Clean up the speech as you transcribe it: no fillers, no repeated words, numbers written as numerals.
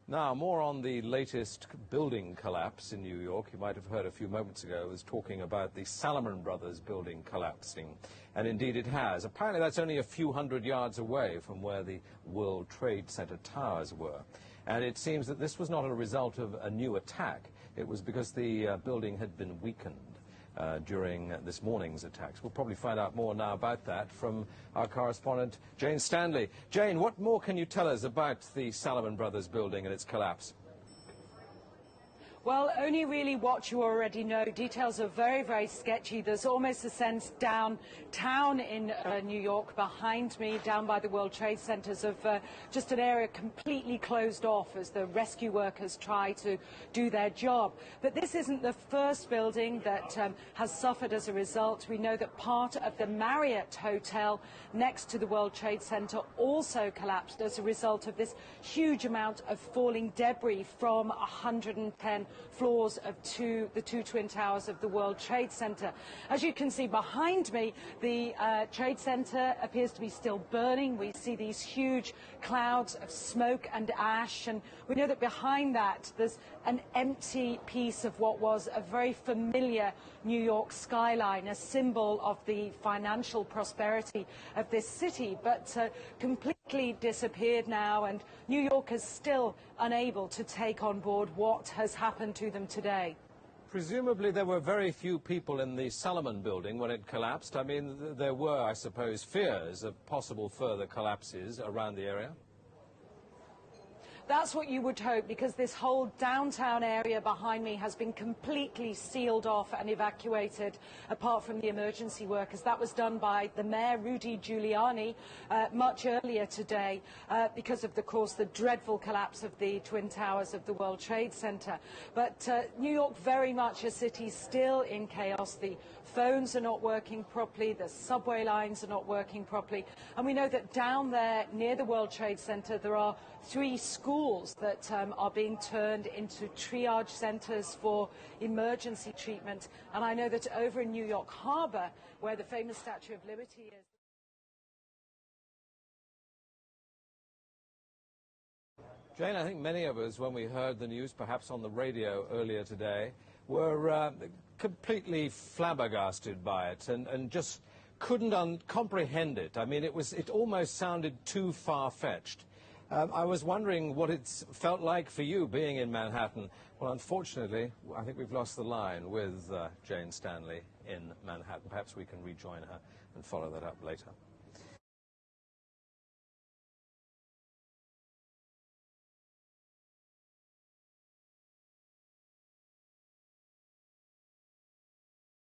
Now, more on the latest building collapse in New York. You might have heard a few moments ago, I was talking about the Salomon Brothers building collapsing. And indeed it has. Apparently that's only a few hundred yards away from where the World Trade Center towers were. And it seems that this was not a result of a new attack. It was because the building had been weakened during this morning's attacks. We'll probably find out more now about that from our correspondent, Jane Stanley. Jane, what more can you tell us about the Salomon Brothers building and its collapse? Well, only really what you already know. Details are very, very sketchy. There's almost a sense downtown in New York behind me, down by the World Trade Centers, of just an area completely closed off as the rescue workers try to do their job. But this isn't the first building that has suffered as a result. We know that part of the Marriott Hotel next to the World Trade Center also collapsed as a result of this huge amount of falling debris from 110 floors of the two twin towers of the World Trade Center. As you can see behind me, the Trade Center appears to be still burning. We see these huge clouds of smoke and ash, and we know that behind that there's an empty piece of what was a very familiar New York skyline, a symbol of the financial prosperity of this city, but completely disappeared now, and New York is still unable to take on board what has happened to them today. Presumably there were very few people in the Salomon building when it collapsed. I mean, there were, I suppose, fears of possible further collapses around the area. That's what you would hope, because this whole downtown area behind me has been completely sealed off and evacuated, apart from the emergency workers. That was done by the mayor, Rudy Giuliani, much earlier today, because of, course, the dreadful collapse of the Twin Towers of the World Trade Center. But New York, very much a city still in chaos. The phones are not working properly, the subway lines are not working properly, and we know that down there near the World Trade Center there are 3 schools that are being turned into triage centers for emergency treatment. And I know that over in New York Harbor, where the famous Statue of Liberty is. Jane, I think many of us, when we heard the news, perhaps on the radio earlier today, were completely flabbergasted by it and just couldn't comprehend it. I mean, it almost sounded too far-fetched. I was wondering what it's felt like for you being in Manhattan. Well, unfortunately, I think we've lost the line with Jane Stanley in Manhattan. Perhaps we can rejoin her and follow that up later.